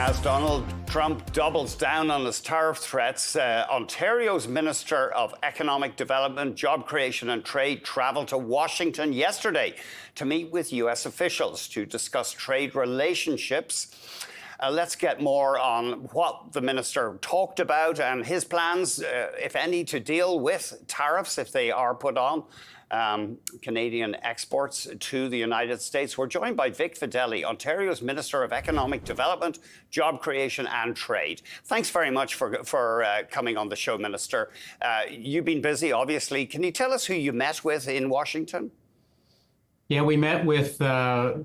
As Donald Trump doubles down on his tariff threats, Ontario's Minister of Economic Development, Job Creation and Trade travelled to Washington yesterday to meet with US officials to discuss trade relationships. Let's get more on what the minister talked about and his plans, if any, to deal with tariffs if they are put on Canadian exports to the United States. We're joined by Vic Fedeli, Ontario's Minister of Economic Development, Job Creation and Trade. Thanks very much for coming on the show, Minister. You've been busy, obviously. Can you tell us who you met with in Washington? Yeah, we met with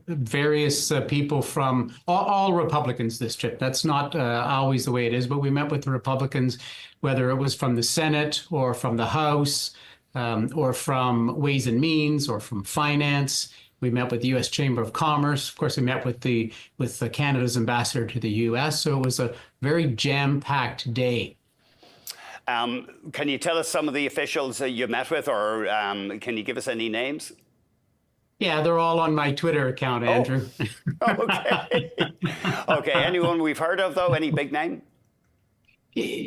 various people from all Republicans this trip. That's not always the way it is, but we met with the Republicans, whether it was from the Senate or from the House or from Ways and Means or from Finance. We met with the U.S. Chamber of Commerce. Of course, we met with Canada's ambassador to the U.S. So it was a very jam-packed day. Can you tell us some of the officials you met with, or can you give us any names? Yeah, they're all on my Twitter account, Andrew. Oh, okay. Okay. Anyone we've heard of, though? Any big name?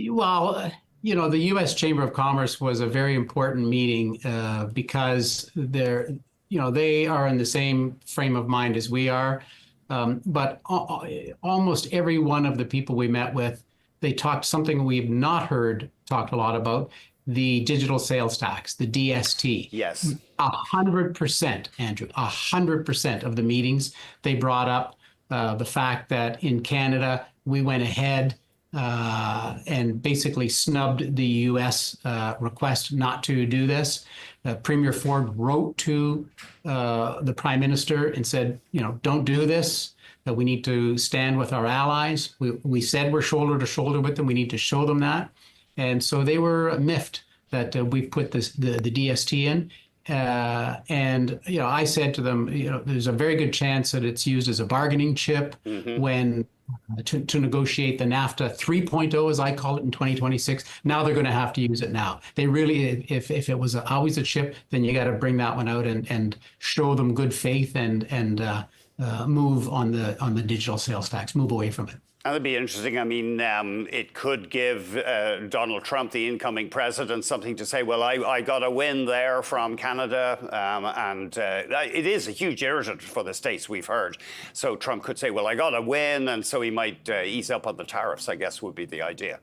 Well, you know, the U.S. Chamber of Commerce was a very important meeting because they are in the same frame of mind as we are. But almost every one of the people we met with, they talked something we've not heard talked a lot about. The digital sales tax, the DST. Yes. 100%, Andrew, 100% of the meetings, they brought up the fact that in Canada, we went ahead and basically snubbed the U.S. request not to do this. Premier Ford wrote to the Prime Minister and said, you know, don't do this, that we need to stand with our allies. We said we're shoulder to shoulder with them. We need to show them that. And so they were miffed that we put the DST in. And, you know, I said to them, you know, there's a very good chance that it's used as a bargaining chip when to negotiate the NAFTA 3.0, as I call it, in 2026. Now they're going to have to use it now. They really, if it was always a chip, then you got to bring that one out and show them good faith and move on the digital sales tax, move away from it. That'd be interesting. I mean, it could give Donald Trump, the incoming president, something to say, well, I got a win there from Canada. And it is a huge irritant for the states, we've heard. So Trump could say, well, I got a win. And so he might ease up on the tariffs, I guess, would be the idea.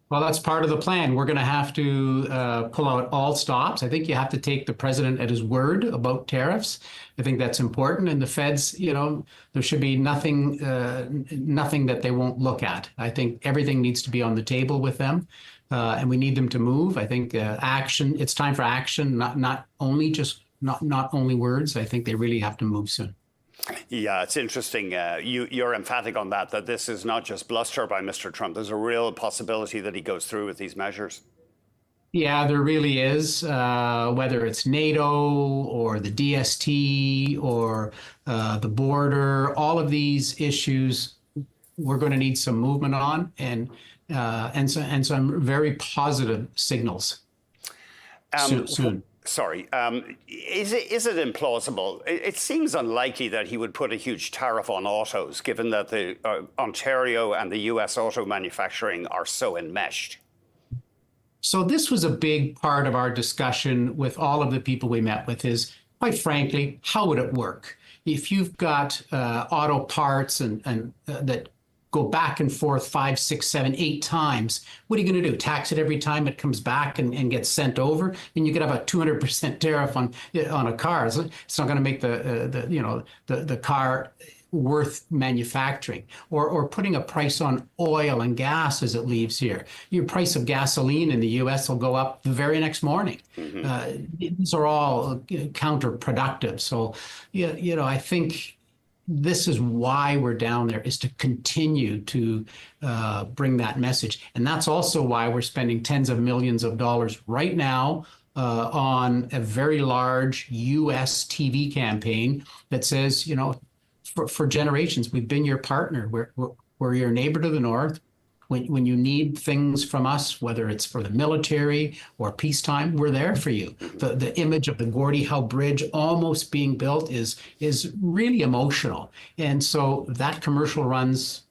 Well, that's part of the plan. We're going to have to pull out all stops. I think you have to take the president at his word about tariffs. I think that's important. And the feds, you know, there should be nothing that they won't look at. I think everything needs to be on the table with them, and we need them to move. I think action. It's time for action, not only words. I think they really have to move soon. Yeah, it's interesting. You're emphatic on that this is not just bluster by Mr. Trump. There's a real possibility that he goes through with these measures. Yeah, there really is, whether it's NATO or the DST or the border, all of these issues we're going to need some movement on, and some very positive signals soon. Sorry, is it implausible? It seems unlikely that he would put a huge tariff on autos, given that the Ontario and the U.S. auto manufacturing are so enmeshed. So this was a big part of our discussion with all of the people we met with is, quite frankly, how would it work? If you've got auto parts and that go back and forth 5, 6, 7, 8 times, what are you going to do? Tax it every time it comes back and gets sent over? And you could have a 200% tariff on a car. It's not going to make the car worth manufacturing, or putting a price on oil and gas as it leaves here. Your price of gasoline in the U.S. will go up the very next morning. These are all counterproductive. So, you know, I think this is why we're down there, is to continue to bring that message. And that's also why we're spending tens of millions of dollars right now on a very large U.S. TV campaign that says, you know, for generations, we've been your partner. We're your neighbor to the north. When you need things from us, whether it's for the military or peacetime, we're there for you. The image of the Gordie Howe Bridge almost being built is really emotional. And so that commercial runs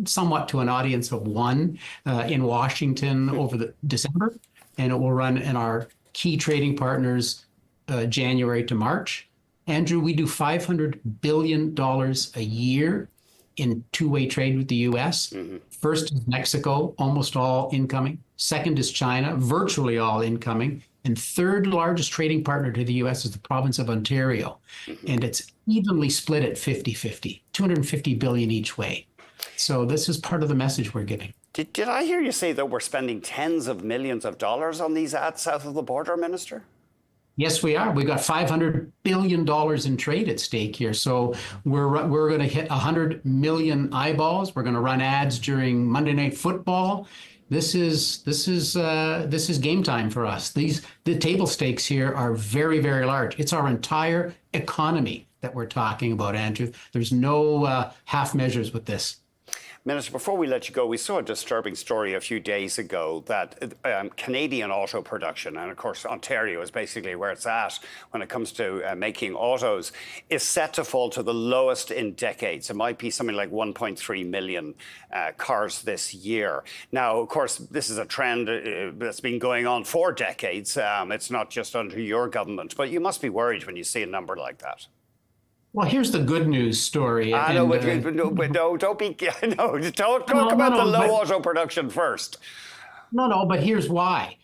somewhat to an audience of one in Washington over the December, and it will run in our key trading partners January to March. Andrew, we do $500 billion a year in two-way trade with the U.S. First is Mexico, almost all incoming. Second is China, virtually all incoming. And third largest trading partner to the U.S. is the province of Ontario. And it's evenly split at 50-50, $250 billion each way. So this is part of the message we're giving. Did I hear you say that we're spending tens of millions of dollars on these ads south of the border, Minister? Yes, we are. We've got $500 billion in trade at stake here. So we're going to hit 100 million eyeballs. We're going to run ads during Monday Night Football. This is game time for us. The table stakes here are very, very large. It's our entire economy that we're talking about, Andrew. There's no half measures with this. Minister, before we let you go, we saw a disturbing story a few days ago that Canadian auto production, and of course Ontario is basically where it's at when it comes to making autos, is set to fall to the lowest in decades. It might be something like 1.3 million cars this year. Now, of course, this is a trend that's been going on for decades. It's not just under your government, but you must be worried when you see a number like that. Well, here's the good news story. Don't talk about the low auto production first. No, but here's why.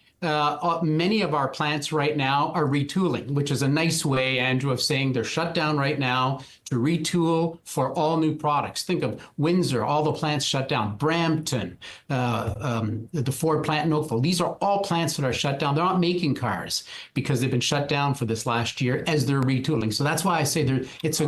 Many of our plants right now are retooling, which is a nice way, Andrew, of saying they're shut down right now to retool for all new products. Think of Windsor, all the plants shut down. Brampton, the Ford plant in Oakville. These are all plants that are shut down. They're not making cars because they've been shut down for this last year as they're retooling. So that's why I say it's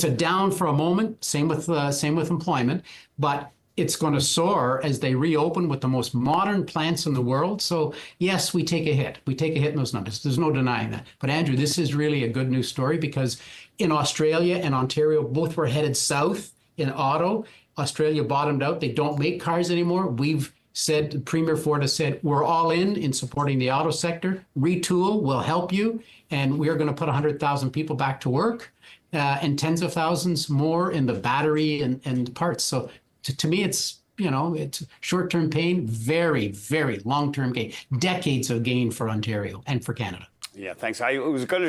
a down for a moment. Same with employment, but it's going to soar as they reopen with the most modern plants in the world. So yes, we take a hit. We take a hit in those numbers. There's no denying that. But Andrew, this is really a good news story because in Australia and Ontario, both were headed south in auto. Australia bottomed out. They don't make cars anymore. We've said, Premier Ford has said, we're all in supporting the auto sector. Retool will help you. And we're going to put 100,000 people back to work and tens of thousands more in the battery and parts. So to me, it's short-term pain, very, very long-term gain, decades of gain for Ontario and for Canada. Yeah, thanks. I was going to